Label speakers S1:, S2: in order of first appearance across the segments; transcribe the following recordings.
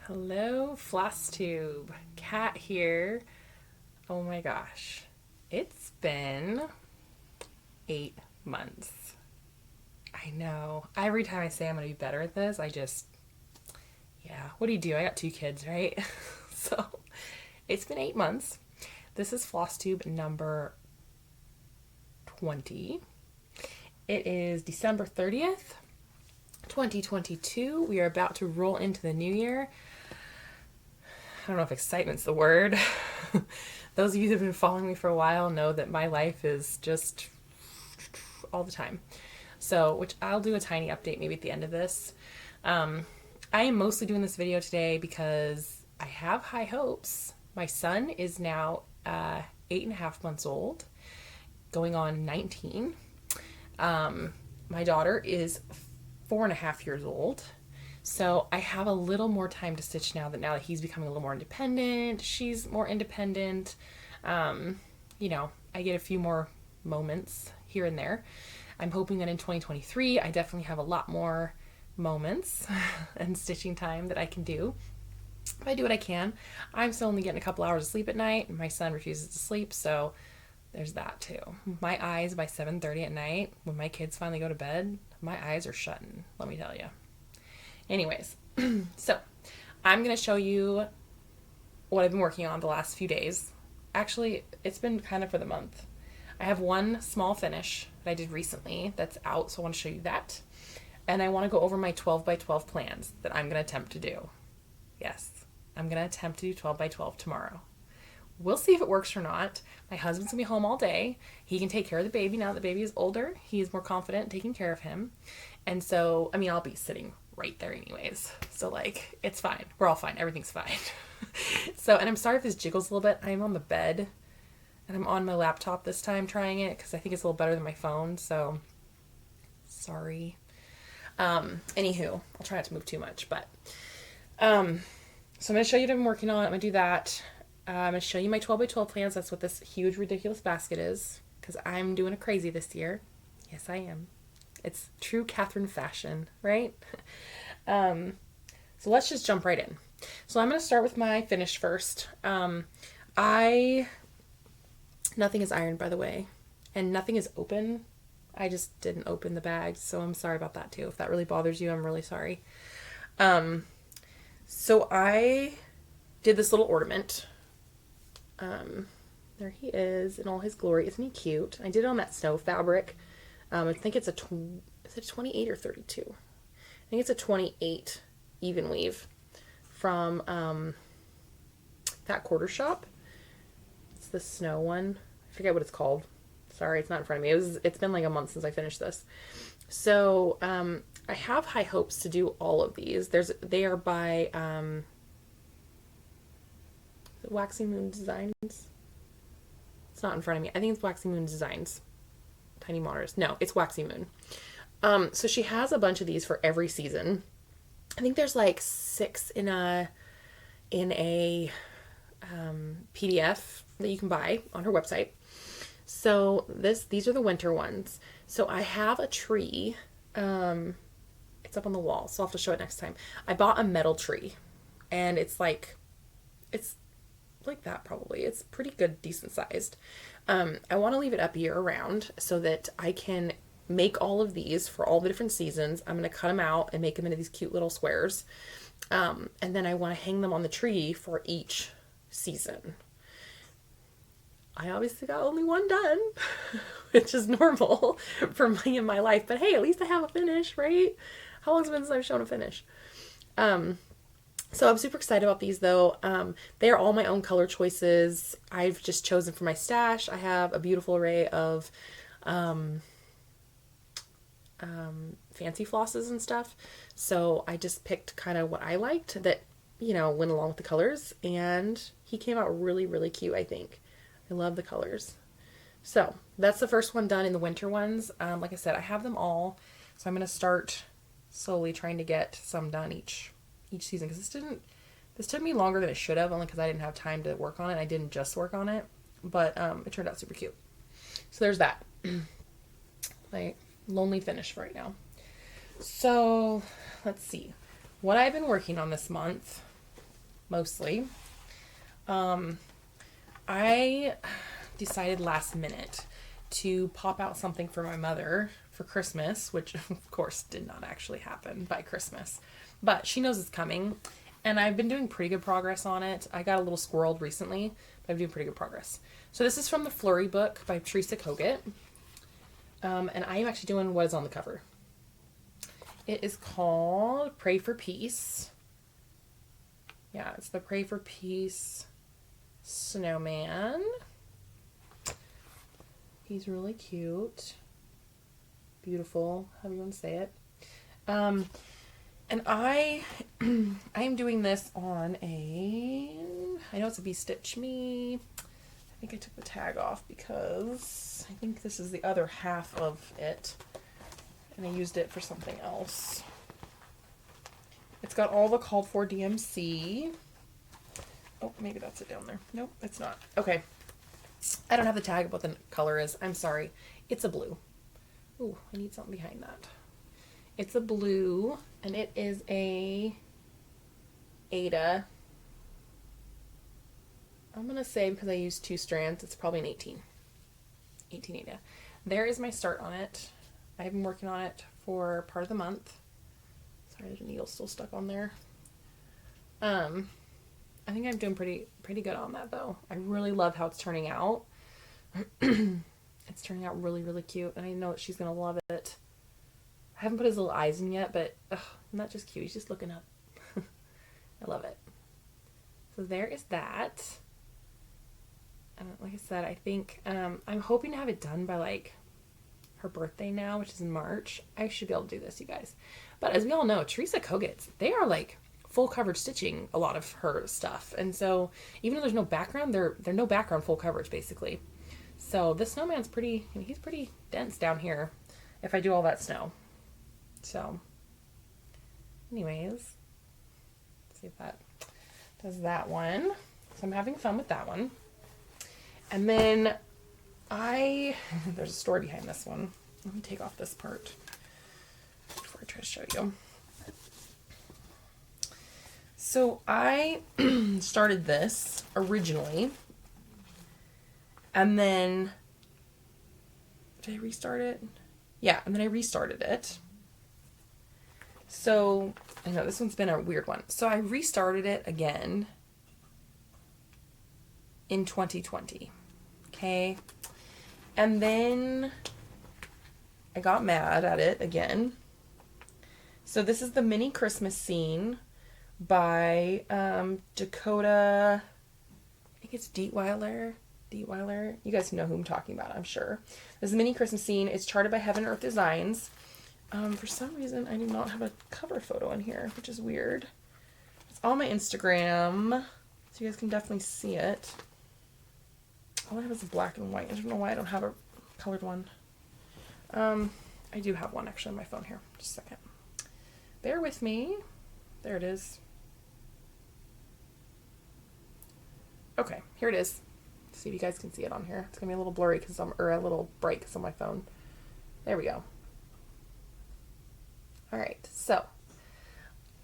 S1: Hello, Flosstube. Cat here. Oh my gosh. It's been 8 months. I know. Every time I say I'm going to be better at this, yeah. What do? I got 2 kids, right? So it's been 8 months. This is Flosstube number 20. It is December 30th, 2022. We are about to roll into the new year. I don't know if excitement's the word. Those of you that have been following me for a while know that my life is just all the time. So, which I'll do a tiny update maybe at the end of this. I am mostly doing this video today because I have high hopes. My son is now 8.5 months old, going on 19. My daughter is 4.5 years old. So I have a little more time to stitch now that he's becoming a little more independent. She's more independent. I get a few more moments here and there. I'm hoping that in 2023, I definitely have a lot more moments and stitching time that I can do. If I do what I can. I'm still only getting a couple hours of sleep at night, and my son refuses to sleep, so there's that too. My eyes by 7:30 at night, when my kids finally go to bed, my eyes are shutting, let me tell you. Anyways, so I'm going to show you what I've been working on the last few days. Actually, it's been kind of for the month. I have one small finish that I did recently that's out, so I want to show you that. And I want to go over my 12 by 12 plans that I'm going to attempt to do. Yes, I'm going to attempt to do 12 by 12 tomorrow. We'll see if it works or not. My husband's going to be home all day. He can take care of the baby now that the baby is older. He's more confident taking care of him. And so, I'll be sitting right there anyways. So, it's fine. We're all fine. Everything's fine. And I'm sorry if this jiggles a little bit. I'm on the bed, and I'm on my laptop this time trying it because I think it's a little better than my phone. So, sorry. Anywho, I'll try not to move too much. But, so I'm going to show you what I'm working on. I'm going to do that. I'm going to show you my 12 by 12 plans. That's what this huge, ridiculous basket is, because I'm doing it crazy this year. Yes, I am. It's true Catherine fashion, right? So let's just jump right in. So I'm going to start with my finish first. Nothing is ironed, by the way, and nothing is open. I just didn't open the bag, so I'm sorry about that too. If that really bothers you, I'm really sorry. So I did this little ornament. There he is in all his glory. Isn't he cute? I did it on that snow fabric. I think it's is it 28 or 32? I think it's a 28 even weave from Fat Quarter Shop. It's the snow one. I forget what it's called. Sorry, it's not in front of me. It's been like a month since I finished this. So I have high hopes to do all of these. They are by Waxy Moon Designs. It's not in front of me. I think it's Waxy Moon Designs. Tiny Mars. No, it's Waxy Moon. So she has a bunch of these for every season. I think there's 6 in a PDF that you can buy on her website. So these are the winter ones. So I have a tree. It's up on the wall, so I'll have to show it next time. I bought a metal tree, and it's like that probably. It's pretty good, decent sized. I want to leave it up year round so that I can make all of these for all the different seasons. I'm going to cut them out and make them into these cute little squares. And then I want to hang them on the tree for each season. I obviously got only one done, which is normal for me in my life. But hey, at least I have a finish, right? How long's it been since I've shown a finish? So I'm super excited about these, though. They are all my own color choices. I've just chosen for my stash. I have a beautiful array of fancy flosses and stuff. So I just picked kind of what I liked that, went along with the colors. And he came out really, really cute, I think. I love the colors. So that's the first one done in the winter ones. Like I said, I have them all. So I'm going to start slowly trying to get some done each season, because this took me longer than it should have, only because I didn't have time to work on it. I didn't just work on it, but it turned out super cute. So there's that. My lonely finish for right now. So let's see what I've been working on this month. mostly. I decided last minute to pop out something for my mother for Christmas, which of course did not actually happen by Christmas, but she knows it's coming, and I've been doing pretty good progress on it. I got a little squirreled recently, but I'm doing pretty good progress. So this is from the Flurry book by Teresa Kogut, and I am actually doing what is on the cover. It is called Pray for Peace. Yeah, it's the Pray for Peace snowman. He's really cute. Beautiful, however you want to say it. And I am doing this on I know it's a V-Stitch Me. I think I took the tag off because I think this is the other half of it. And I used it for something else. It's got all the called for DMC. Oh, maybe that's it down there. Nope, it's not. Okay. I don't have the tag of what the color is. I'm sorry. It's a blue. Ooh, I need something behind that. It's a blue, and it is a Ada. I'm going to say, because I used 2 strands, it's probably an 18 Ada. There is my start on it. I've been working on it for part of the month. Sorry, there's a needle still stuck on there. I think I'm doing pretty good on that, though. I really love how it's turning out. It's turning out really, really cute, and I know that she's going to love it. I haven't put his little eyes in yet, but isn't that just cute? He's just looking up. I love it. So there is that. Like I said, I think I'm hoping to have it done by like her birthday now, which is in March. I should be able to do this, you guys. But as we all know, Teresa Kogut, they are like full coverage stitching a lot of her stuff, and so even though there's no background, they're no background, full coverage basically. So this snowman's he's pretty dense down here if I do all that snow. So anyways, let's see if that does that one. So I'm having fun with that one. And then there's a story behind this one. Let me take off this part before I try to show you. So I started this originally, and then did I restart it? Yeah, and then I restarted it. So I know this one's been a weird one. So I restarted it again in 2020. Okay. And then I got mad at it again. So this is the mini Christmas scene by Dakota, I think it's Dietweiler. You guys know who I'm talking about, I'm sure. This is a mini Christmas scene. It's charted by Heaven Earth Designs. For some reason, I do not have a cover photo in here, which is weird. It's on my Instagram, so you guys can definitely see it. All I have is black and white. I don't know why I don't have a colored one. I do have one actually on my phone here. Just a second. Bear with me. There it is. Okay, here it is. See if you guys can see it on here. It's gonna be a little blurry or a little bright because on my phone. There we go. All right, so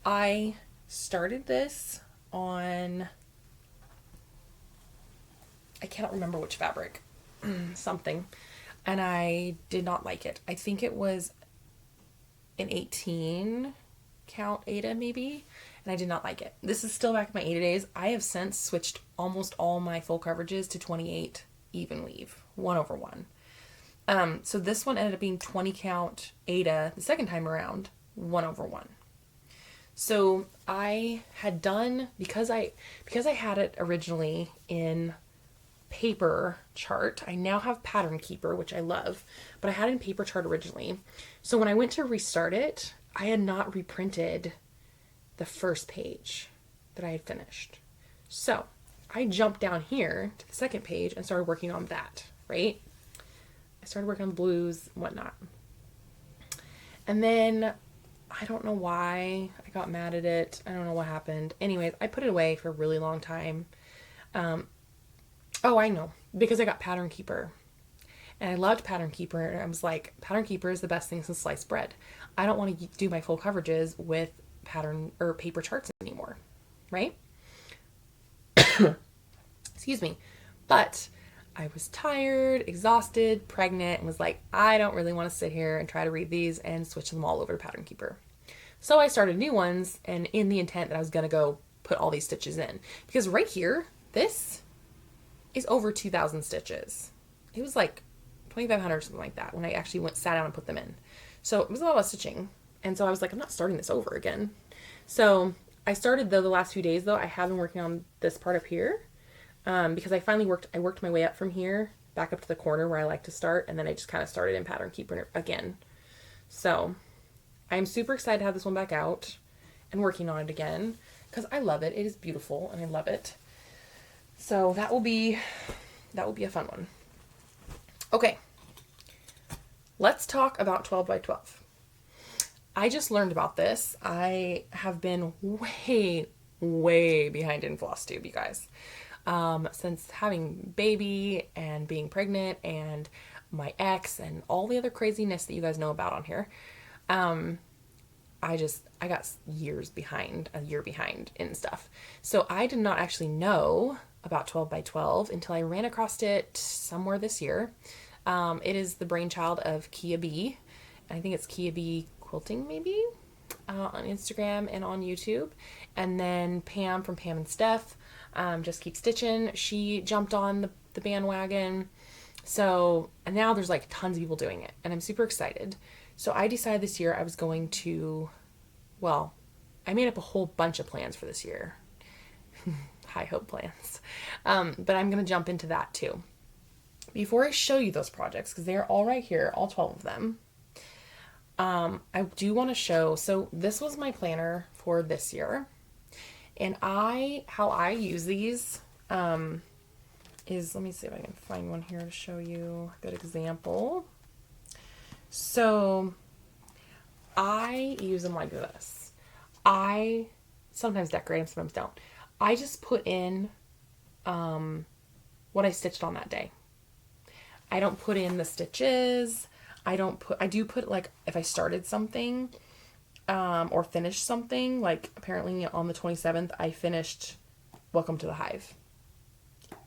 S1: I started this on, I cannot remember which fabric, something, and I did not like it. I think it was an 18 count Ada maybe, and I did not like it. This is still back in my Ada days. I have since switched almost all my full coverages to 28 even weave, 1/1. So this one ended up being 20 count Ada the second time around, 1/1. So I had done, because I had it originally in paper chart, I now have Pattern Keeper, which I love, but I had it in paper chart originally. So when I went to restart it, I had not reprinted the first page that I had finished. So I jumped down here to the second page and started working on that, right? I started working on the blues and whatnot. And then I don't know why I got mad at it. I don't know what happened. Anyways, I put it away for a really long time. Oh, I know. Because I got Pattern Keeper. And I loved Pattern Keeper. And I was like, Pattern Keeper is the best thing since sliced bread. I don't want to do my full coverages with pattern or paper charts anymore. Right? Excuse me. But I was tired, exhausted, pregnant, and was like, I don't really want to sit here and try to read these and switch them all over to Pattern Keeper. So I started new ones, and in the intent that I was going to go put all these stitches in. Because right here, this is over 2,000 stitches. It was like 2,500 or something like that when I actually sat down and put them in. So it was a lot of stitching. And so I was like, I'm not starting this over again. So I started, though, the last few days, though, I have been working on this part up here. Because I worked my way up from here, back up to the corner where I like to start, and then I just kind of started in Pattern Keeper again. So I'm super excited to have this one back out and working on it again, because I love it. It is beautiful, and I love it. So that will be a fun one. Okay, let's talk about 12 by 12. I just learned about this. I have been way, way behind in Flosstube, you guys. Since having baby and being pregnant and my ex and all the other craziness that you guys know about on here, I got a year behind in stuff. So I did not actually know about 12 by 12 until I ran across it somewhere this year. It is the brainchild of Kia B. I think it's Kia B Quilting, maybe, on Instagram and on YouTube. And then Pam from Pam and Steph, Just Keep Stitching. She jumped on the bandwagon. So, and now there's like tons of people doing it, and I'm super excited. So I decided this year I was going to, well, I made up a whole bunch of plans for this year. High hope plans. But I'm going to jump into that too. Before I show you those projects, because they are all right here, all 12 of them, I do want to show, so this was my planner for this year. And how I use these is, let me see if I can find one here to show you a good example. So I use them like this. I sometimes decorate them, sometimes don't. I just put in what I stitched on that day. I don't put in the stitches. I do put, like, if I started something or finished something, like apparently on the 27th, I finished Welcome to the Hive.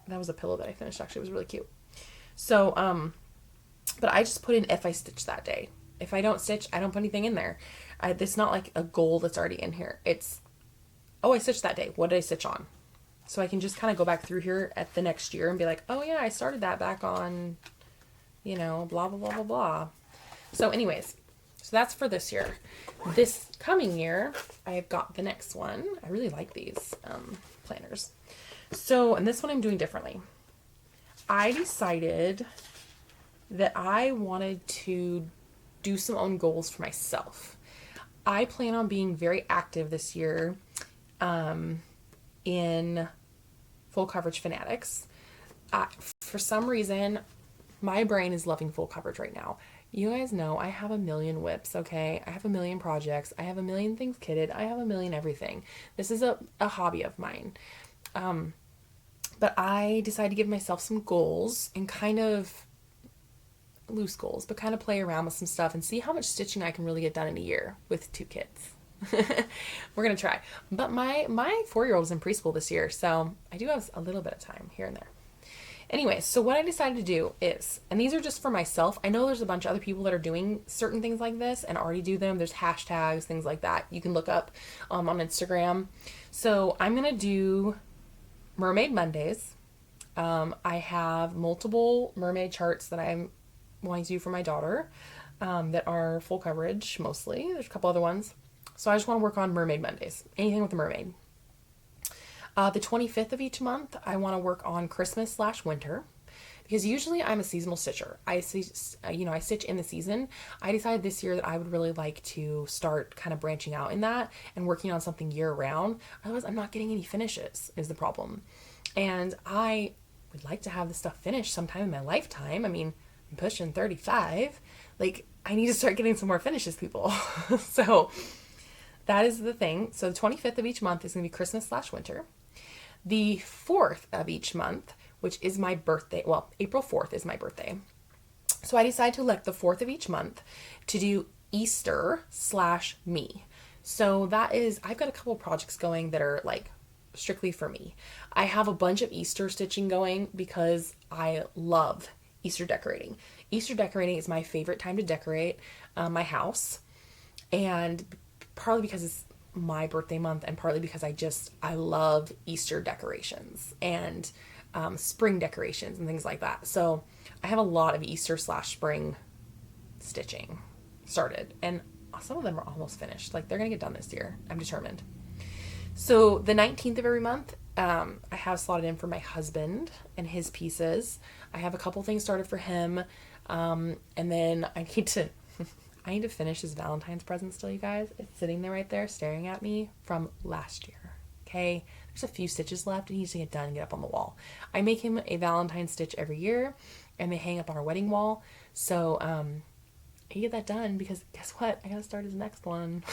S1: That was a pillow that I finished, actually. It was really cute. So, but I just put in if I stitched that day. If I don't stitch, I don't put anything in there. It's not like a goal that's already in here. It's, oh, I stitched that day. What did I stitch on? So I can just kind of go back through here at the next year and be like, oh yeah, I started that back on, blah, blah, blah, blah, blah. So anyways, so that's for this year. This coming year, I have got the next one. I really like these planners. So, and this one I'm doing differently. I decided that I wanted to do some own goals for myself. I plan on being very active this year in full coverage fanatics. For some reason, my brain is loving full coverage right now. You guys know I have a million whips, okay? I have a million projects. I have a million things kitted. I have a million everything. This is a hobby of mine. But I decided to give myself some goals and kind of loose goals, but kind of play around with some stuff and see how much stitching I can really get done in a year with 2 kids. We're going to try. But my 4-year-old is in preschool this year, so I do have a little bit of time here and there. Anyway, so what I decided to do is, and these are just for myself. I know there's a bunch of other people that are doing certain things like this and already do them. There's hashtags, things like that. You can look up on Instagram. So I'm going to do Mermaid Mondays. I have multiple mermaid charts that I'm wanting to do for my daughter that are full coverage mostly. There's a couple other ones. So I just want to work on Mermaid Mondays. Anything with a mermaid. The 25th of each month, I want to work on Christmas/winter, because usually I'm a seasonal stitcher. I stitch in the season. I decided this year that I would really like to start kind of branching out in that and working on something year round. Otherwise, I'm not getting any finishes is the problem. And I would like to have this stuff finished sometime in my lifetime. I mean, I'm pushing 35. Like, I need to start getting some more finishes, people. So that is the thing. So the 25th of each month is going to be Christmas/winter. The 4th of each month, which is my birthday, well, April 4th is my birthday. So I decided to elect the 4th of each month to do Easter/me. So that is, I've got a couple projects going that are like strictly for me. I have a bunch of Easter stitching going because I love Easter decorating. Easter decorating is my favorite time to decorate my house, and partly because it's my birthday month, and partly because I love Easter decorations and spring decorations and things like that. So I have a lot of Easter / spring stitching started, and some of them are almost finished. Like, they're gonna get done this year. I'm determined. So the 19th of every month, I have slotted in for my husband and his pieces. I have a couple things started for him, and then I need to I need to finish his Valentine's present still, you guys. It's sitting there right there staring at me from last year. Okay, there's a few stitches left and he needs to get done and get up on the wall. I make him a Valentine's stitch every year, and they hang up on our wedding wall. So he get that done, because guess what? I gotta start his next one.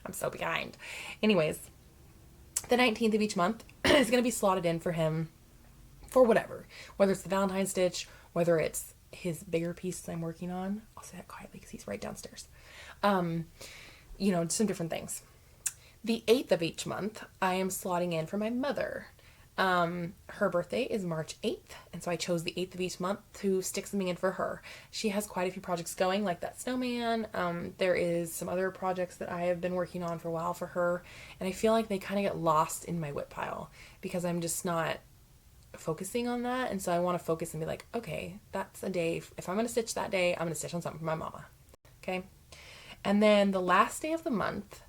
S1: I'm so behind. Anyways, the 19th of each month is going to be slotted in for him for whatever. Whether it's the Valentine's stitch, whether it's his bigger piece I'm working on. I'll say that quietly because he's right downstairs. Some different things. The 8th of each month, I am slotting in for my mother. Her birthday is March 8th, and so I chose the 8th of each month to stick something in for her. She has quite a few projects going, like that snowman. There is some other projects that I have been working on for a while for her, and I feel like they kind of get lost in my whip pile because I'm just not focusing on that. And so I want to focus and be like, okay, that's a day. If I'm going to stitch that day, I'm going to stitch on something for my mama. Okay. And then the last day of the month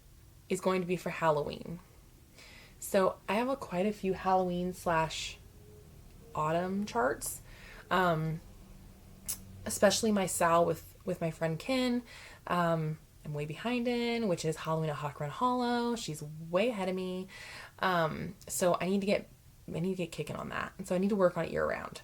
S1: is going to be for Halloween. So I have quite a few Halloween / autumn charts, especially my Sal with my friend Ken. I'm way behind in, which is Halloween at Hawk Run Hollow. She's way ahead of me. So I need to get kicking on that. And so I need to work on it year round.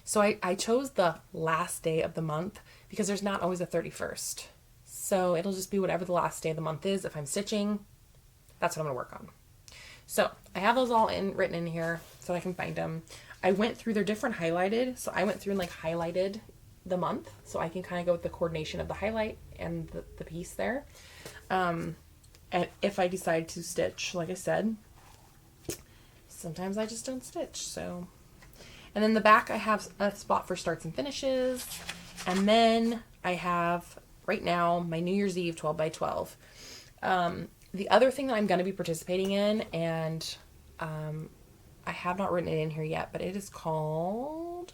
S1: So I chose the last day of the month because there's not always a 31st. So it'll just be whatever the last day of the month is. If I'm stitching, that's what I'm going to work on. So I have those all written in here so I can find them. I went through, they're different highlighted. So I went through and highlighted the month so I can kind of go with the coordination of the highlight and the piece there. And if I decide to stitch, like I said, sometimes I just don't stitch. So, and then the back, I have a spot for starts and finishes. And then I have right now my New Year's Eve 12 by 12. The other thing that I'm going to be participating in, and I have not written it in here yet, but it is called,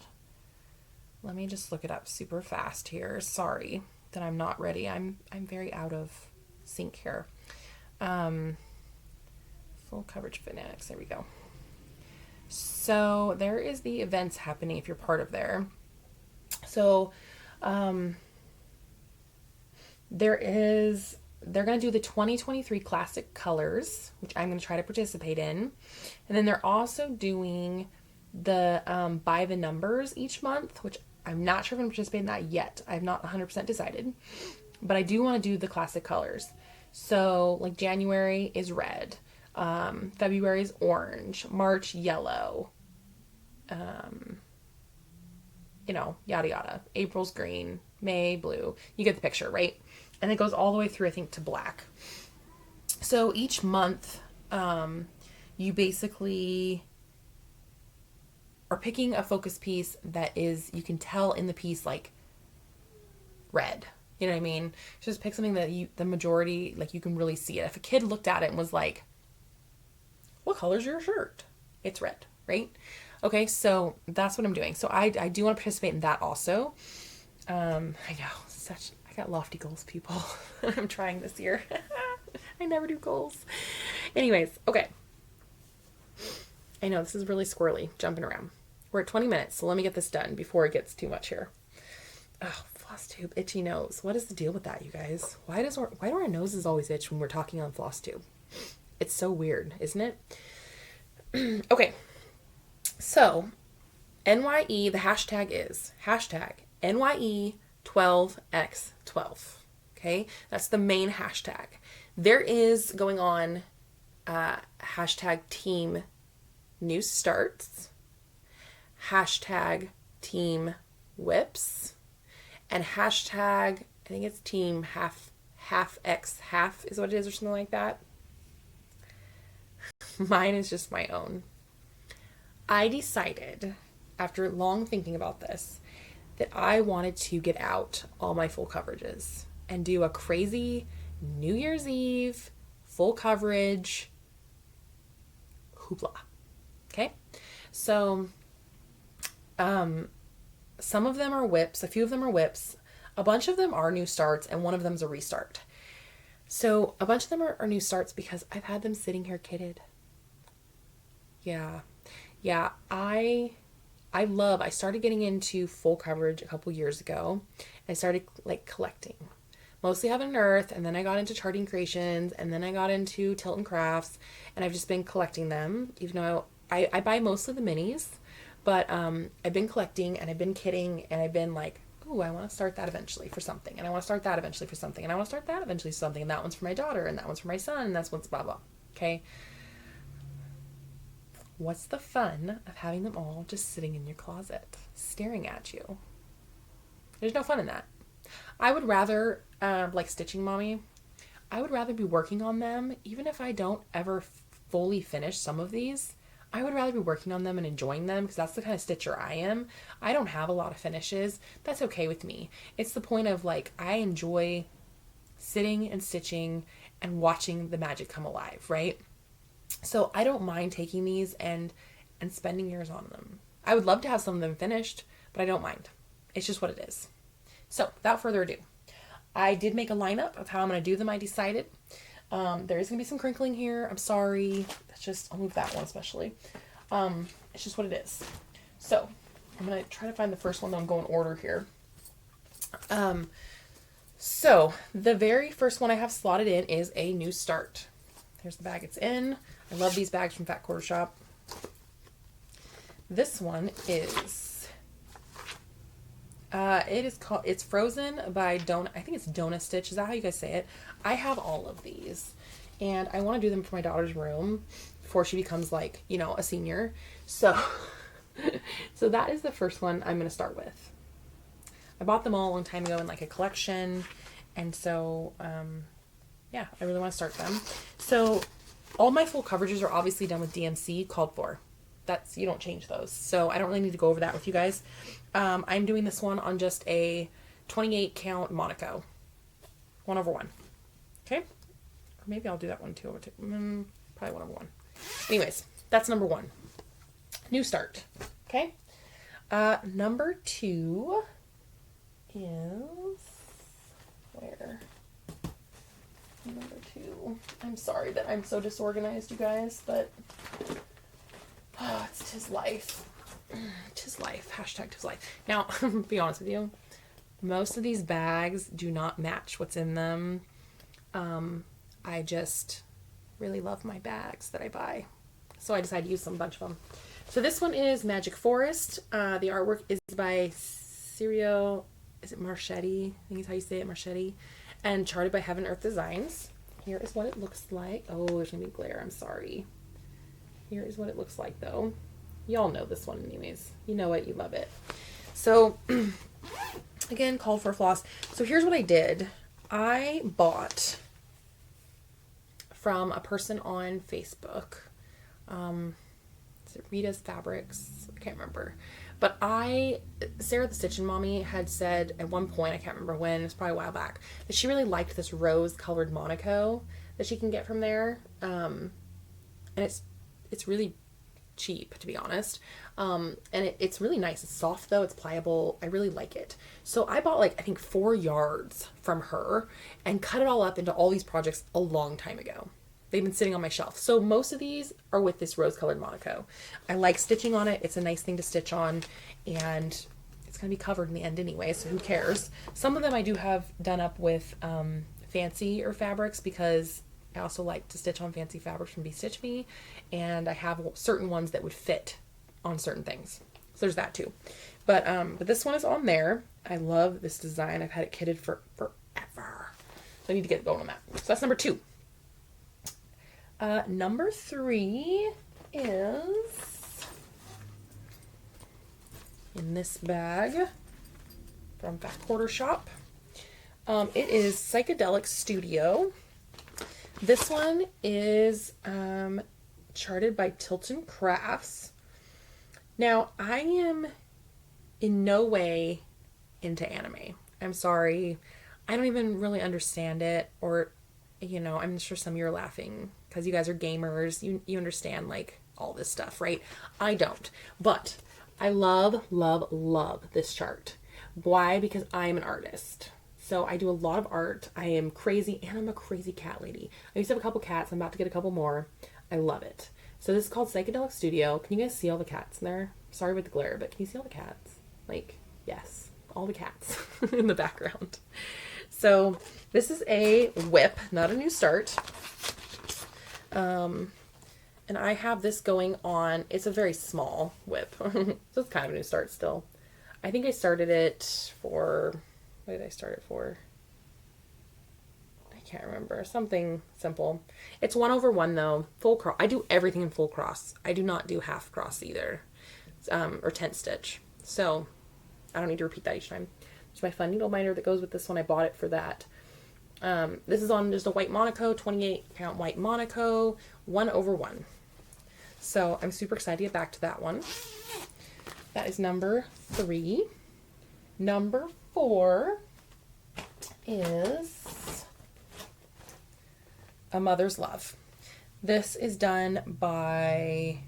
S1: let me just look it up super fast here. Sorry that I'm not ready. I'm very out of sync here. Full coverage fanatics. There we go. So there is the events happening if you're part of there. So they're going to do the 2023 classic colors, which I'm going to try to participate in. And then they're also doing the by the numbers each month, which I'm not sure if I'm participating in that yet. I've not 100% decided, but I do want to do the classic colors. So like January is red, February is orange, March yellow, yada yada. April's green, May blue. You get the picture, right? And it goes all the way through, I think, to black. So each month, you basically are picking a focus piece that is, you can tell in the piece, red. You know what I mean? Just pick something that the majority, you can really see it. If a kid looked at it and was like, what color's your shirt? It's red, right? Okay, so that's what I'm doing. So I do want to participate in that also. I know, I got lofty goals, people. I'm trying this year. I never do goals. Anyways, okay. I know this is really squirrely, jumping around. We're at 20 minutes, so let me get this done before it gets too much here. Oh, Flosstube, itchy nose. What is the deal with that, you guys? Why do our noses always itch when we're talking on Flosstube? It's so weird, isn't it? Okay. So, NYE, the hashtag is NYE12x12. Okay? That's the main hashtag. There is going on hashtag team new starts, hashtag team whips, and hashtag, I think it's team half x half is what it is, or something like that. Mine is just my own. I decided, after long thinking about this, that I wanted to get out all my full coverages and do a crazy New Year's Eve full coverage hoopla. Okay? So, some of them are whips, a few of them are whips, a bunch of them are new starts, and one of them is a restart. So, a bunch of them are new starts because I've had them sitting here kitted. Yeah. Yeah, I started getting into full coverage a couple years ago. I started like collecting. Mostly Heaven and Earth, and then I got into Charting Creations, and then I got into Tilton Crafts, and I've just been collecting them, even though I buy mostly the minis, but I've been collecting, and I've been kitting, and I've been like, ooh, I want to start that eventually for something, and I want to start that eventually for something, and I want to start that eventually for something, and that one's for my daughter, and that one's for my son, and that's what's blah blah. Okay? What's the fun of having them all just sitting in your closet, staring at you? There's no fun in that. I would rather, like Stitching Mommy, I would rather be working on them, even if I don't ever fully finish some of these. I would rather be working on them and enjoying them because that's the kind of stitcher I am. I don't have a lot of finishes. That's okay with me. It's the point of like, I enjoy sitting and stitching and watching the magic come alive, right? So I don't mind taking these and spending years on them. I would love to have some of them finished, but I don't mind. It's just what it is. So without further ado, I did make a lineup of how I'm going to do them. I decided there is going to be some crinkling here. I'm sorry. That's just, I'll move that one especially. It's just what it is. So I'm going to try to find the first one. I'll go in order here. So the very first one I have slotted in is a new start. Here's the bag it's in. I love these bags from Fat Quarter Shop. This one is, it's Frozen by I think it's Donna Stitch. Is that how you guys say it? I have all of these. And I want to do them for my daughter's room before she becomes like, you know, a senior. So, so that is the first one I'm going to start with. I bought them all a long time ago in like a collection. And so, yeah, I really want to start them. So all my full coverages are obviously done with DMC called for. That's, you don't change those. So I don't really need to go over that with you guys. I'm doing this one on just a 28 count Monaco. 1/1. Okay. Or maybe I'll do that one 2/2. Probably 1/1. Anyways, that's number 1. New start. Okay. Number 2 is where? Number 2. I'm sorry that I'm so disorganized, you guys, but it's 'tis life. 'Tis life. Hashtag 'tis life. Now, be honest with you, most of these bags do not match what's in them. I just really love my bags that I buy. So I decided to use a bunch of them. So this one is Magic Forest. The artwork is by Sirio, is it Marchetti? I think is how you say it, Marchetti. And charted by Heaven Earth Designs. Here is what it looks like. Oh, there's going to be glare. I'm sorry. Here is what it looks like, though. Y'all know this one anyways. You know it. You love it. So, again, called for floss. So here's what I did. I bought from a person on Facebook. Is it Rita's Fabrics? I can't remember. But Sarah the Stitching Mommy had said at one point, I can't remember when, it's probably a while back, that she really liked this rose colored Monaco that she can get from there. And it's really cheap, to be honest. And it's really nice. It's soft though. It's pliable. I really like it. So I bought like, I think 4 yards from her and cut it all up into all these projects a long time ago. They've been sitting on my shelf. So most of these are with this rose-colored Monaco. I like stitching on it. It's a nice thing to stitch on. And it's going to be covered in the end anyway, so who cares? Some of them I do have done up with fancier fabrics because I also like to stitch on fancy fabrics from Be Stitch Me. And I have certain ones that would fit on certain things. So there's that too. But this one is on there. I love this design. I've had it kitted for forever. So I need to get going on that. So that's number 2. Number 3 is in this bag from Fat Quarter Shop. It is Psychedelic Studio. This one is charted by Tilton Crafts. Now, I am in no way into anime. I'm sorry. I don't even really understand it, or, I'm sure some of you are laughing because you guys are gamers. You understand, like, all this stuff, right? I don't. But I love, love, love this chart. Why? Because I'm an artist. So I do a lot of art. I am crazy, and I'm a crazy cat lady. I used to have a couple cats. I'm about to get a couple more. I love it. So this is called Psychedelic Studio. Can you guys see all the cats in there? Sorry with the glare, but can you see all the cats? Like, yes, all the cats in the background. So this is a whip, not a new start. And I have this going on. It's a very small whip. So it's kind of a new start still. I think I started it for, what did I start it for? I can't remember. Something simple. It's 1/1 though. Full cross. I do everything in full cross. I do not do half cross either. Or tent stitch. So I don't need to repeat that each time. There's my fun needle binder that goes with this one. I bought it for that. This is on just a white Monaco, 28 count white Monaco, 1/1. So I'm super excited to get back to that one. That is number 3. Number 4 is A Mother's Love. This is done by,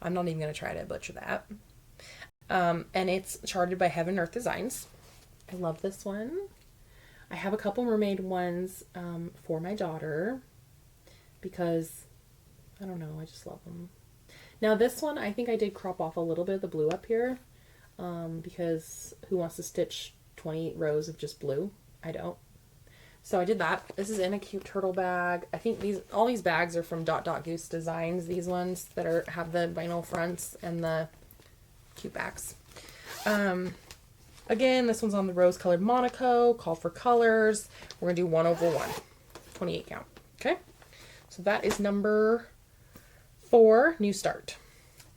S1: I'm not even going to try to butcher that. And it's charted by Heaven Earth Designs. I love this one. I have a couple mermaid ones for my daughter because, I don't know, I just love them. Now this one, I think I did crop off a little bit of the blue up here because who wants to stitch 28 rows of just blue? I don't. So I did that. This is in a cute turtle bag. I think all these bags are from Goose Designs. These ones that have the vinyl fronts and the cute backs. Again, this one's on the rose colored Monaco. Call for colors. We're gonna do 1/1, 28 count. Okay. So that is number 4, new start.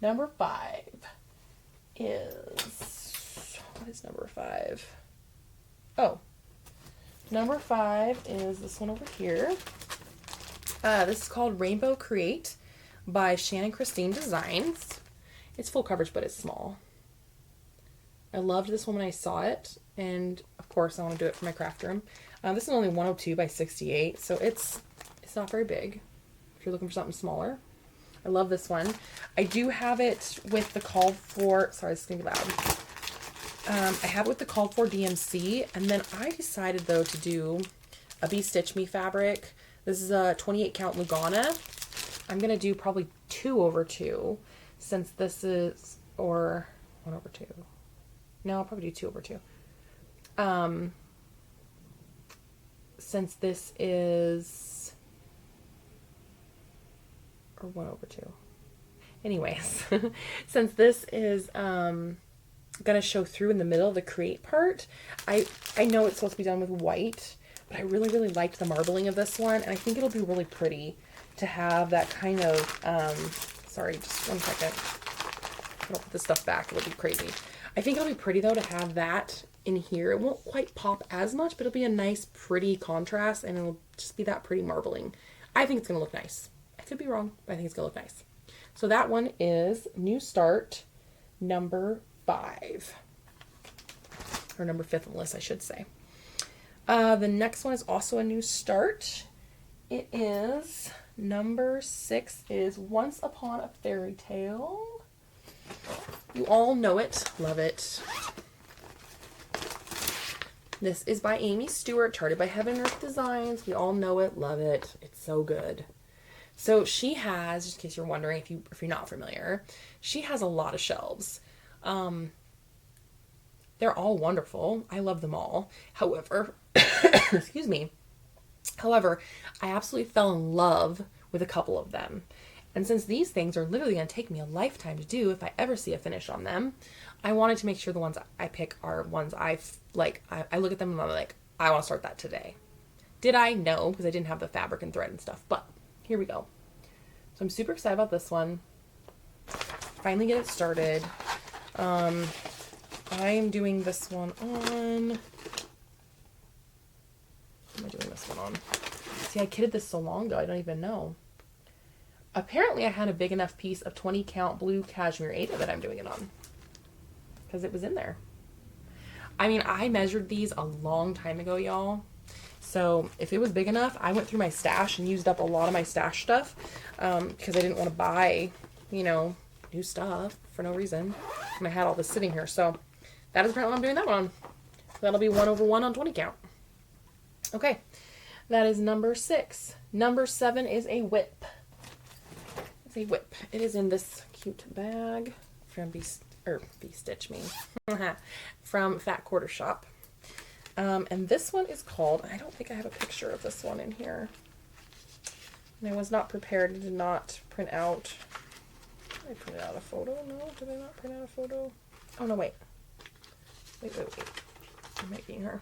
S1: Number 5 is, what is number 5? Oh, number 5 is this one over here. This is called Rainbow Create by Shannon Christine Designs. It's full coverage, but it's small. I loved this one when I saw it, and of course I want to do it for my craft room. This is only 102 by 68, so it's not very big if you're looking for something smaller. I love this one. I do have it with the called for, sorry, this is going to be loud. I have it with the called for DMC, and then I decided though to do a Bee Stitch Me fabric. This is a 28 count Lugana. I'm going to do probably 2/2 since this is, or 1/2. No, I'll probably do 2/2. Since this is, or 1/2. Anyways, since this is gonna show through in the middle of the create part, I know it's supposed to be done with white, but I really, really liked the marbling of this one, and I think it'll be really pretty to have that kind of, sorry, just 1 second. I'll put this stuff back, it'll be crazy. I think it'll be pretty though to have that in here. It won't quite pop as much, but it'll be a nice, pretty contrast, and it'll just be that pretty marbling. I think it's gonna look nice. I could be wrong, but I think it's gonna look nice. So that one is New Start number 5. Or number 5th on the list, I should say. The next one is also a new start. It is number 6 is Once Upon a Fairy Tale. You all know it, love it. This is by Amy Stewart, charted by Heaven Earth Designs. We all know it, love it. It's so good. So she has, just in case you're wondering, if you're not familiar, she has a lot of shelves. They're all wonderful. I love them all. However, excuse me. However, I absolutely fell in love with a couple of them. And since these things are literally going to take me a lifetime to do if I ever see a finish on them, I wanted to make sure the ones I pick are ones I like. I look at them and I'm like, I want to start that today. Did I? No, because I didn't have the fabric and thread and stuff. But here we go. So I'm super excited about this one. Finally get it started. I am doing this one on... What am I doing this one on? See, I kitted this so long ago, I don't even know. apparently I had a big enough piece of 20 count blue cashmere Aida that I'm doing it on. Because it was in there. I mean, I measured these a long time ago, y'all. So if it was big enough, I went through my stash and used up a lot of my stash stuff because I didn't want to buy, you know, new stuff for no reason. And I had all this sitting here. So that is apparently what I'm doing that one on. So that'll be 1/1 on 20 count. Okay, that is number 6. Number 7 is a whip. It's a whip. It is in this cute bag from B-Stitch me. From Fat Quarter Shop. And this one is called, I don't think I have a picture of this one in here. And I was not prepared and did not print out. Did I print out a photo? No, did I not print out a photo? Oh, no, wait. Wait. It might be in here.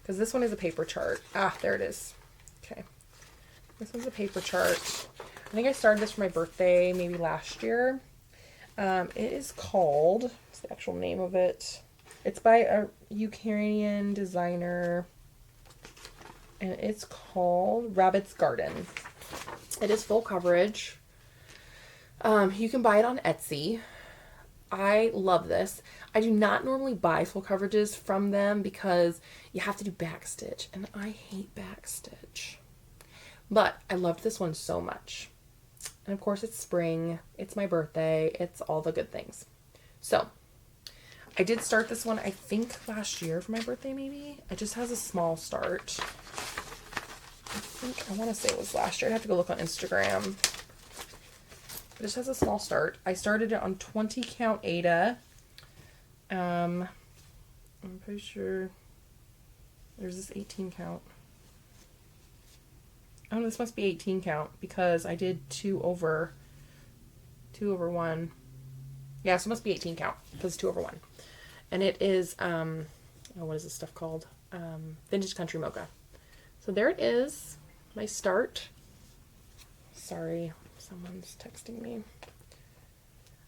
S1: Because this one is a paper chart. Ah, there it is. Okay. This one's a paper chart. I think I started this for my birthday maybe last year. It is called, what's the actual name of it? It's by a Ukrainian designer, and it's called Rabbit's Garden. It is full coverage. You can buy it on Etsy. I love this. I do not normally buy full coverages from them because you have to do backstitch, and I hate backstitch. But I loved this one so much. And of course it's spring, it's my birthday, it's all the good things. So, I did start this one, I think last year for my birthday maybe. It just has a small start. I want to say it was last year. I'd have to go look on Instagram. It just has a small start. I started it on 20 count Aida. I'm pretty sure there's this 18 count. Oh, this must be 18 count because I did 2/1. Yeah, so it must be 18 count because 2/1. And it is, what is this stuff called? Vintage Country Mocha. So there it is, my start. Sorry, someone's texting me.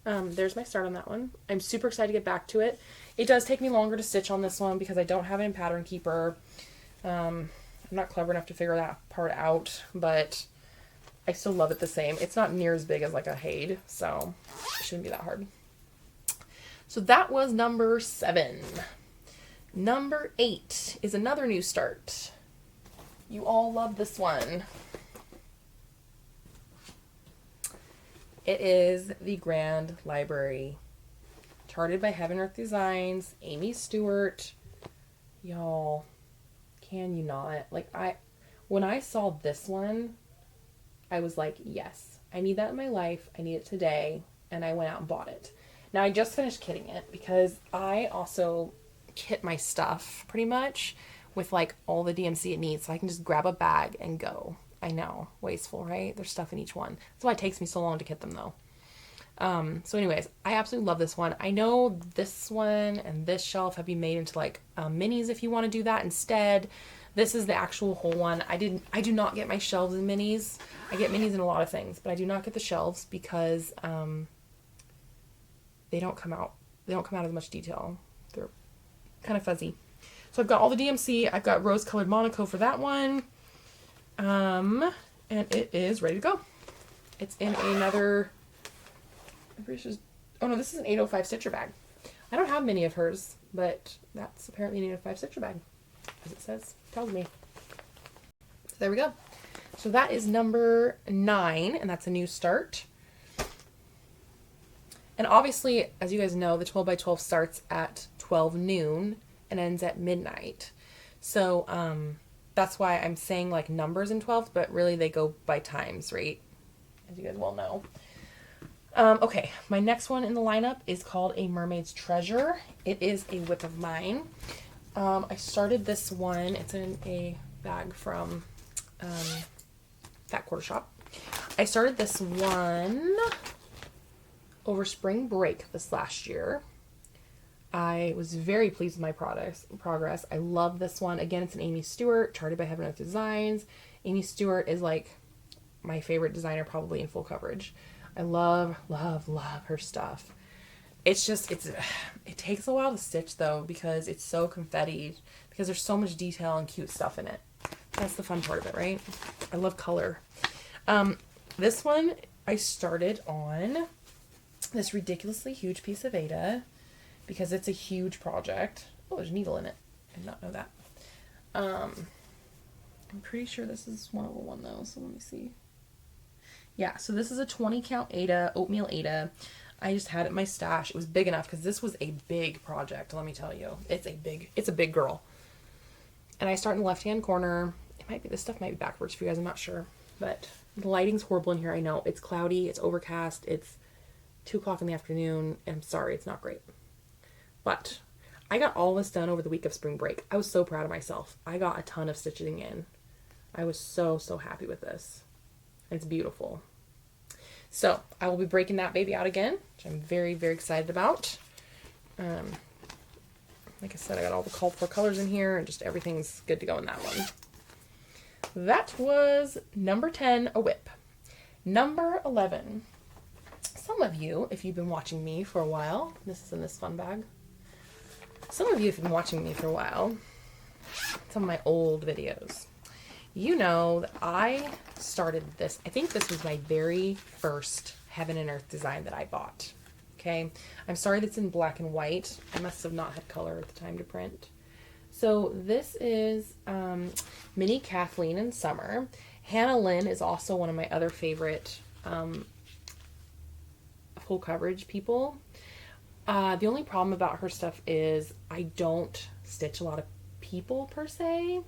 S1: There's my start on that one. I'm super excited to get back to it. It does take me longer to stitch on this one because I don't have it in Pattern Keeper. I'm not clever enough to figure that part out, but I still love it the same. It's not near as big as like a Haid, so it shouldn't be that hard. So that was number 7. Number 8 is another new start. You all love this one. It is the Grand Library. Charted by Heaven Earth Designs, Amy Stewart. Y'all, can you not? Like, when I saw this one, I was like, yes, I need that in my life. I need it today. And I went out and bought it. Now, I just finished kitting it because I also kit my stuff pretty much with like all the DMC it needs. So I can just grab a bag and go. I know, wasteful, right? There's stuff in each one. That's why it takes me so long to kit them though. So anyways, I absolutely love this one. I know this one and this shelf have been made into like minis if you want to do that instead. This is the actual whole one. I do not get my shelves in minis. I get minis in a lot of things, but I do not get the shelves because they don't come out as much detail. They're kind of fuzzy. So I've got all the DMC. I've got rose colored Monaco for that one. And it is ready to go. It's in another, I'm pretty sure, oh no, this is an 805 stitcher bag. I don't have many of hers, but that's apparently an 805 stitcher bag, as it says, tells me. So there we go. So that is number 9, and that's a new start. And obviously, as you guys know, the 12 by 12 starts at 12 noon and ends at midnight. So, that's why I'm saying like numbers in 12, but really they go by times, right? As you guys well know. Okay, my next one in the lineup is called A Mermaid's Treasure. It is a whip of mine. I started this one. It's in a bag from Fat Quarter Shop. I started this one over spring break this last year. I was very pleased with my progress. I love this one. Again, it's an Amy Stewart, charted by Heaven Earth Designs. Amy Stewart is like my favorite designer probably in full coverage. I love, love, love her stuff. It's just, it takes a while to stitch though because it's so confetti, because there's so much detail and cute stuff in it. That's the fun part of it, right? I love color. This one I started on this ridiculously huge piece of Aida because it's a huge project. Oh, there's a needle in it. I did not know that. I'm pretty sure this is 1/1 though, so let me see. Yeah, so this is a 20 count Aida, oatmeal Aida. I just had it in my stash. It was big enough because this was a big project, let me tell you. It's a big girl. And I start in the left-hand corner. This stuff might be backwards for you guys, I'm not sure. But the lighting's horrible in here, I know. It's cloudy, it's overcast, it's 2 o'clock in the afternoon, and I'm sorry, it's not great. But I got all this done over the week of spring break. I was so proud of myself. I got a ton of stitching in. I was so happy with this. It's beautiful. So I will be breaking that baby out again, which I'm very excited about. Like I said, I got all the called for colors in here, and just everything's good to go in that one. That was number 10, a whip. Number 11. Some of you, if you've been watching me for a while, this is in this fun bag. Some of you, if you've been watching me for a while, some of my old videos, you know that I started this. I think this was my very first Heaven and Earth design that I bought. Okay, I'm sorry that's in black and white. I must have not had color at the time to print. So this is Mini Kathleen in Summer. Hannah Lynn is also one of my other favorite full coverage people. The only problem about her stuff is I don't stitch a lot of people per se.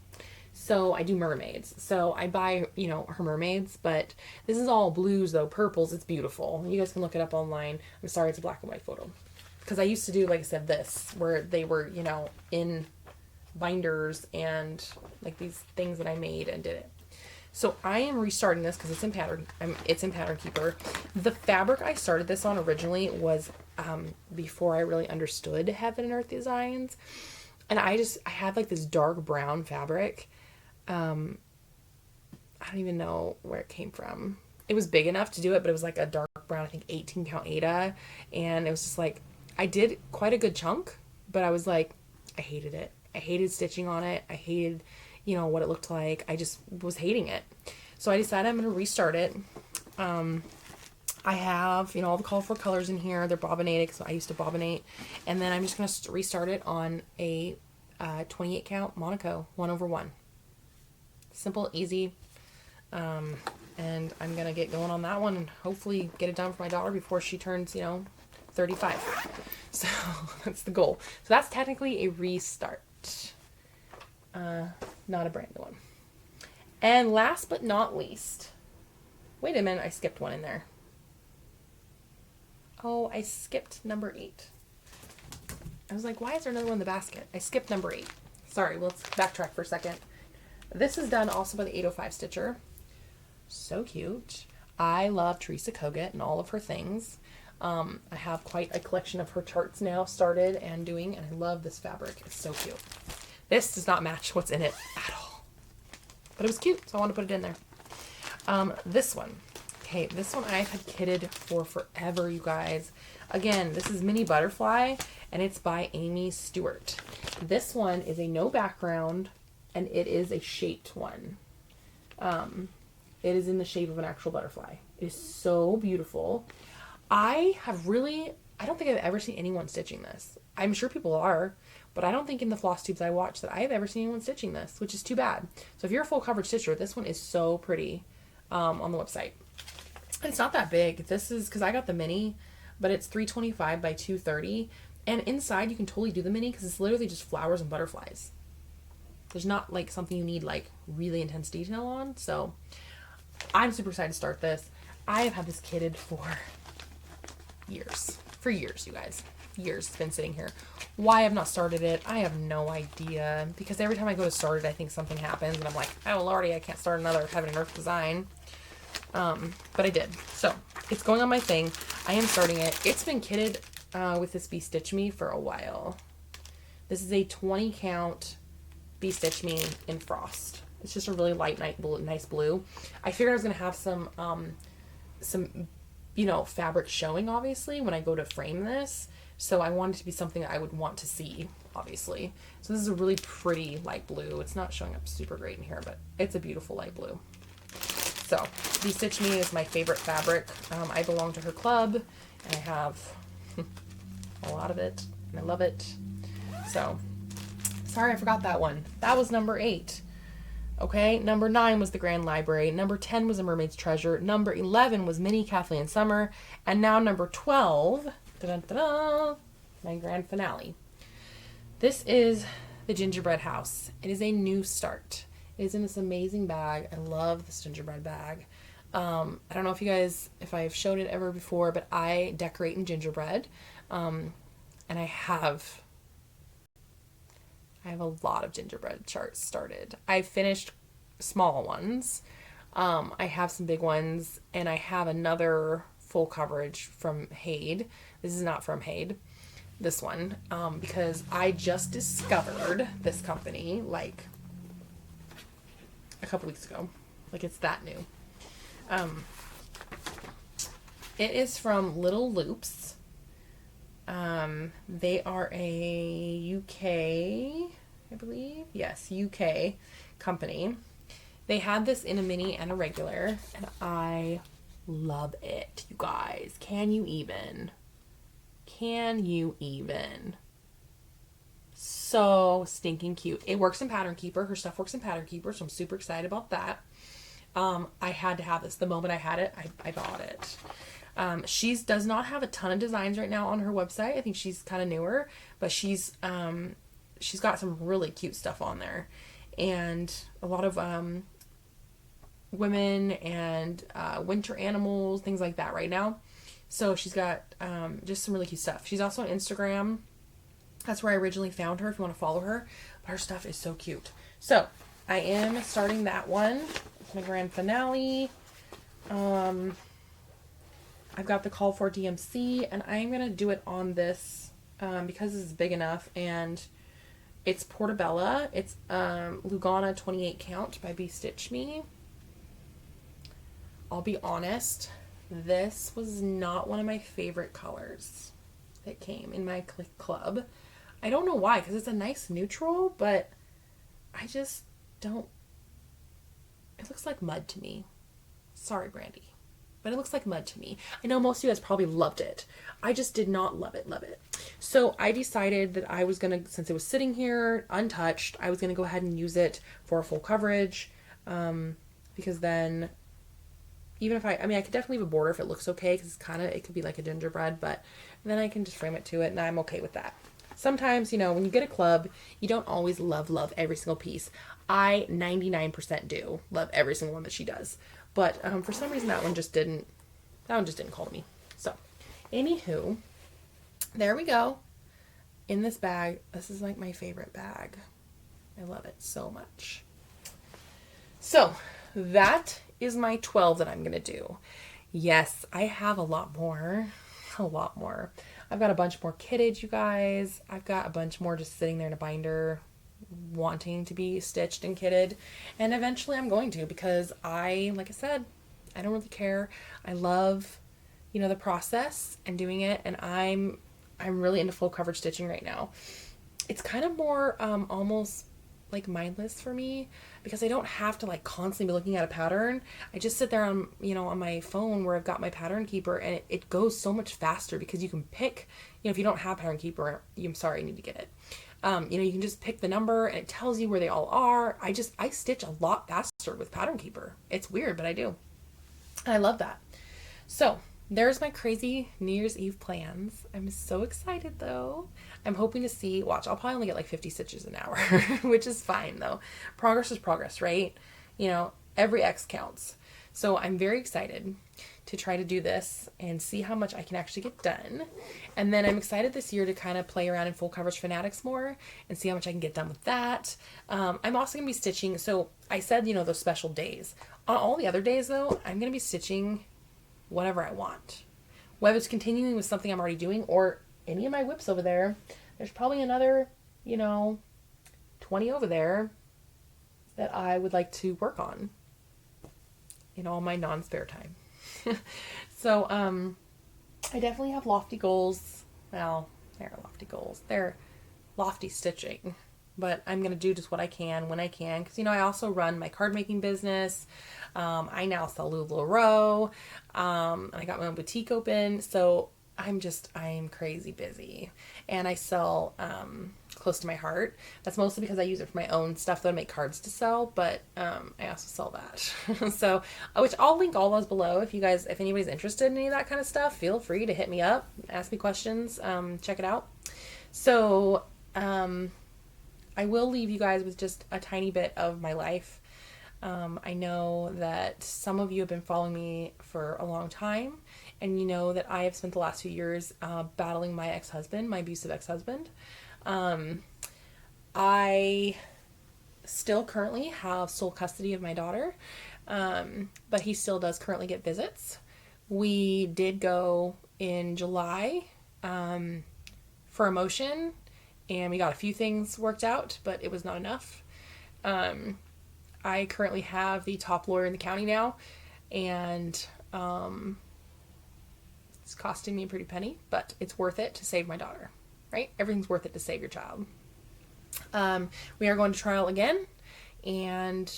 S1: So I do mermaids. So I buy, you know, her mermaids, but this is all blues though, purples. It's beautiful. You guys can look it up online. I'm sorry, it's a black and white photo. Because I used to do, like I said, this, where they were, you know, in binders and like these things that I made and did it. So I am restarting this because it's in pattern. It's in Pattern Keeper. The fabric I started this on originally was before I really understood Heaven and Earth designs. And I had like this dark brown fabric. I don't even know where it came from. It was big enough to do it, but it was like a dark brown, I think 18 count Aida. And it was just like, I did quite a good chunk, but I was like, I hated it. I hated stitching on it. I hated, you know, what it looked like. I just was hating it. So I decided I'm going to restart it. I have, you know, all the colorful colors in here. They're bobbinated because I used to bobbinate. And then I'm just going to restart it on a 28 count Monaco 1/1. Simple, easy. And I'm going to get going on that one and hopefully get it done for my daughter before she turns, you know, 35. So that's the goal. So that's technically a restart. Not a brand new one. And last but not least, wait a minute, I skipped one in there. Oh, I skipped number 8. I was like, why is there another one in the basket? I skipped number 8. Sorry, let's backtrack for a second. This is done also by the 805 Stitcher. So cute. I love Teresa Kogut and all of her things. I have quite a collection of her charts now started and doing, and I love this fabric. It's so cute. This does not match what's in it at all. But it was cute, so I want to put it in there. This one. Okay, this one I've had kitted for forever, you guys. Again, this is Mini Butterfly, and it's by Amy Stewart. This one is a no background, and it is a shaped one. It is in the shape of an actual butterfly. It is so beautiful. I don't think I've ever seen anyone stitching this. I'm sure people are, but I don't think in the floss tubes I watch that I have ever seen anyone stitching this, which is too bad. So if you're a full coverage stitcher, this one is so pretty on the website. It's not that big. This is, because I got the mini, but it's 325 by 230. And inside you can totally do the mini because it's literally just flowers and butterflies. There's not like something you need like really intense detail on. So I'm super excited to start this. I have had this kitted for years. For years, you guys. Years it's been sitting here. Why I have not started it, I have no idea. Because every time I go to start it, I think something happens. And I'm like, oh lordy, I can't start another Heaven and Earth design. But I did. So it's going on my thing. I am starting it. It's been kitted with this Be Stitch Me for a while. This is a 20 count Be Stitch Me in Frost. It's just a really light, nice blue. I figured I was going to have some, you know, fabric showing, obviously, when I go to frame this. So I wanted it to be something that I would want to see, obviously. So this is a really pretty light blue. It's not showing up super great in here, but it's a beautiful light blue. So Stitch Me is my favorite fabric. I belong to her club, and I have a lot of it, and I love it. So, sorry I forgot that one. That was number 8. Okay, number 9 was the Grand Library. Number 10 was A Mermaid's Treasure. Number 11 was Mini Kathleen Summer. And now number 12, my grand finale. This is the Gingerbread House. It is a new start. It is in this amazing bag. I love this gingerbread bag. I don't know if I've showed it ever before, but I decorate in gingerbread. And I have a lot of gingerbread charts started. I finished small ones. I have some big ones, and I have another full coverage from Hade. This is not from Hade, this one, because I just discovered this company like a couple weeks ago. Like, it's that new. It is from Little Loops. They are a UK, I believe. Yes, UK company. They had this in a mini and a regular, and I love it, you guys. Can you even? So stinking cute. It works in Pattern Keeper. Her stuff works in Pattern Keeper, so I'm super excited about that. I had to have this. The moment I had it, I bought it. She does not have a ton of designs right now on her website. I think she's kind of newer, but she's got some really cute stuff on there, and a lot of women and winter animals, things like that right now. So she's got just some really cute stuff. She's also on Instagram. That's where I originally found her, if you want to follow her. But her stuff is so cute. So I am starting that one. It's my grand finale. I've got the Call for DMC, and I'm going to do it on this because this is big enough, and it's Portobello. It's Lugana 28 count by Be Stitch Me. I'll be honest, this was not one of my favorite colors that came in my club. I don't know why, because it's a nice neutral, but I just don't... It looks like mud to me. Sorry, Brandy. But it looks like mud to me. I know most of you guys probably loved it. I just did not love it. So I decided that I was going to, since it was sitting here untouched, I was going to go ahead and use it for a full coverage. Because then, even if I could definitely leave a border if it looks okay, because it could be like a gingerbread, but then I can just frame it to it, and I'm okay with that. Sometimes, when you get a club, you don't always love every single piece. I 99% do love every single one that she does. But for some reason that one just didn't call to me. So, anywho, there we go. In this bag, this is like my favorite bag. I love it so much. So, that is my 12 that I'm going to do. Yes, I have a lot more. I've got a bunch more kitted, you guys. I've got a bunch more just sitting there in a binder wanting to be stitched and kitted, and eventually I'm going to, because like I said, I don't really care. I love the process and doing it, and I'm really into full coverage stitching right now. It's kind of more almost like mindless for me, because I don't have to like constantly be looking at a pattern. I just sit there on on my phone where I've got my Pattern Keeper, and it goes so much faster, because you can pick, if you don't have Pattern Keeper, I'm sorry, you need to get it. You can just pick the number, and it tells you where they all are. I stitch a lot faster with Pattern Keeper. It's weird, but I do. And I love that. So there's my crazy New Year's Eve plans. I'm so excited though. I'm hoping to see, watch, I'll probably only get like 50 stitches an hour, which is fine though. Progress is progress, right? Every X counts. So I'm very excited to try to do this and see how much I can actually get done. And then I'm excited this year to kind of play around in Full Coverage Fanatics more and see how much I can get done with that. I'm also going to be stitching. So I said, those special days. On all the other days though, I'm going to be stitching whatever I want. Whether it's continuing with something I'm already doing or any of my whips over there. There's probably another, 20 over there that I would like to work on in all my non-spare time. So, I definitely have lofty goals. Well, they're lofty goals. They're lofty stitching. but I'm going to do just what I can when I can. Because, I also run my card making business. I now sell LuLaRoe. I got my own boutique open. So I'm crazy busy. And I sell close to my heart. That's mostly because I use it for my own stuff that I make cards to sell. But I also sell that. So, which I'll link all those below. If anybody's interested in any of that kind of stuff, feel free to hit me up, ask me questions, check it out. So, I will leave you guys with just a tiny bit of my life. I know that some of you have been following me for a long time, and you know that I have spent the last few years battling my ex-husband, my abusive ex-husband. I still currently have sole custody of my daughter, but he still does currently get visits. We did go in July for a motion, and we got a few things worked out, but it was not enough. I currently have the top lawyer in the county now, and it's costing me a pretty penny, but it's worth it to save my daughter, right? Everything's worth it to save your child. We are going to trial again, and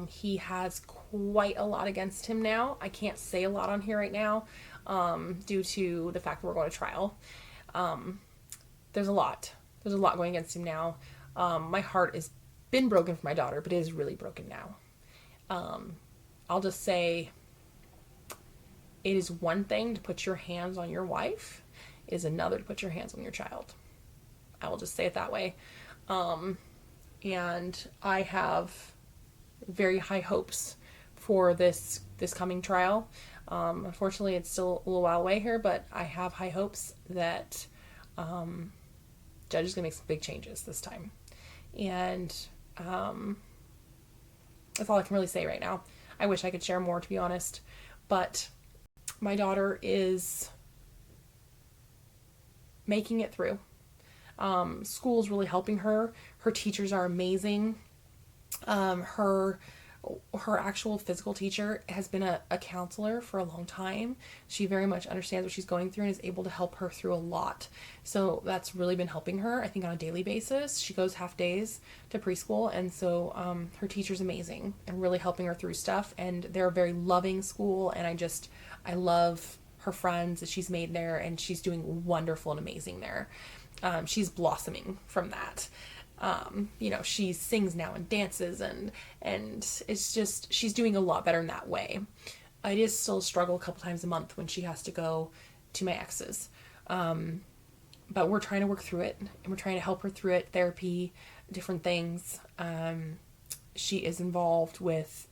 S1: he has quite a lot against him now. I can't say a lot on here right now due to the fact that we're going to trial. There's a lot going against him now. My heart has been broken for my daughter, but it is really broken now. I'll just say it is one thing to put your hands on your wife. It is another to put your hands on your child. I will just say it that way. And I have very high hopes for this coming trial. Unfortunately, it's still a little while away here, but I have high hopes that judge is going to make some big changes this time. And that's all I can really say right now. I wish I could share more, to be honest. But my daughter is making it through. School's really helping her. Her teachers are amazing. Her actual physical teacher has been a counselor for a long time. She very much understands what she's going through and is able to help her through a lot. So that's really been helping her, I think, on a daily basis. She goes half days to preschool, and so her teacher's amazing and really helping her through stuff. And they're a very loving school, and I love her friends that she's made there, and she's doing wonderful and amazing there. She's blossoming from that. She sings now and dances and it's just, she's doing a lot better in that way. It is still a struggle a couple times a month when she has to go to my ex's. But we're trying to work through it, and we're trying to help her through it, therapy, different things. She is involved with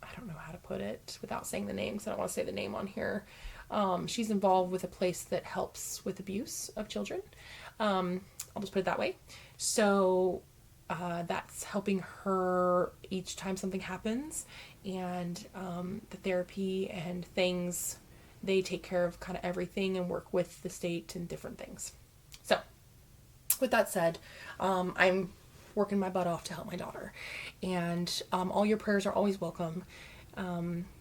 S1: I don't know how to put it without saying the name, because I don't want to say the name on here. She's involved with a place that helps with abuse of children. I'll just put it that way. So that's helping her each time something happens, and the therapy and things, they take care of kind of everything and work with the state and different things. So with that said, I'm working my butt off to help my daughter, and all your prayers are always welcome.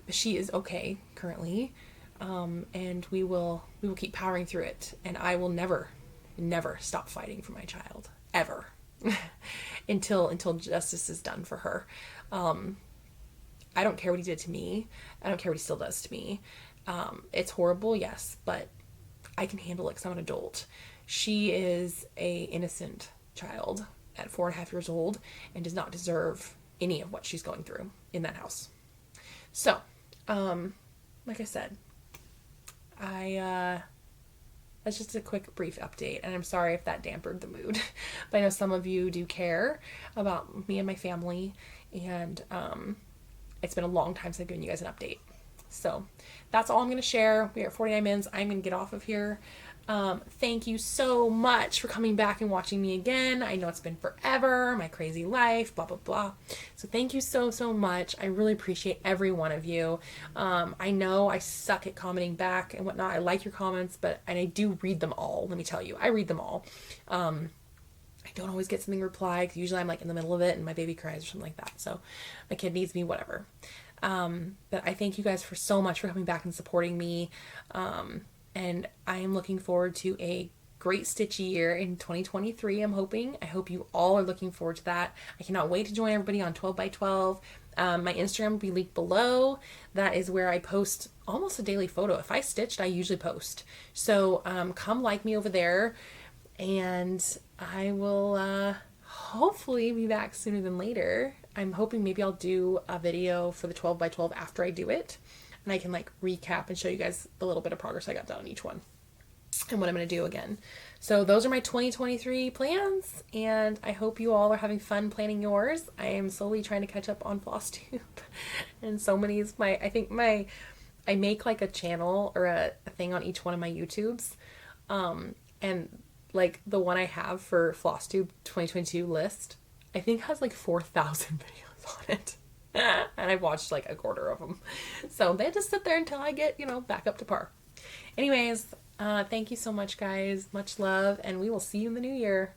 S1: She is okay currently, and we will keep powering through it, and I will never stop fighting for my child ever until justice is done for her. I don't care what he did to me. I don't care what he still does to me. It's horrible, yes, but I can handle it because I'm an adult. She is a innocent child at 4.5 years old and does not deserve any of what she's going through in that house. So, like I said, that's just a quick brief update, and I'm sorry if that dampened the mood, but I know some of you do care about me and my family, and it's been a long time since I've given you guys an update. So that's all I'm going to share. We are at 49 minutes. I'm going to get off of here. Thank you so much for coming back and watching me again. I know it's been forever, my crazy life, blah, blah, blah. So thank you so, so much. I really appreciate every one of you. I know I suck at commenting back and whatnot. I like your comments, and I do read them all. Let me tell you, I read them all. I don't always get something reply, because usually I'm like in the middle of it and my baby cries or something like that. So my kid needs me, whatever. But I thank you guys for so much for coming back and supporting me. And I am looking forward to a great stitchy year in 2023. I'm hoping. I hope you all are looking forward to that. I cannot wait to join everybody on 12 by 12. My Instagram will be linked below. That is where I post almost a daily photo. If I stitched, I usually post. So come like me over there, and I will hopefully be back sooner than later. I'm hoping maybe I'll do a video for the 12 by 12 after I do it, and I can like recap and show you guys a little bit of progress I got done on each one and what I'm going to do again. So those are my 2023 plans, and I hope you all are having fun planning yours. I am slowly trying to catch up on Flosstube, and so many is I make like a channel or a thing on each one of my YouTubes, and like the one I have for Flosstube 2022 list, I think has like 4,000 videos on it. And I've watched like a quarter of them. So they just sit there until I get, back up to par. Anyways, thank you so much, guys. Much love, and we will see you in the new year.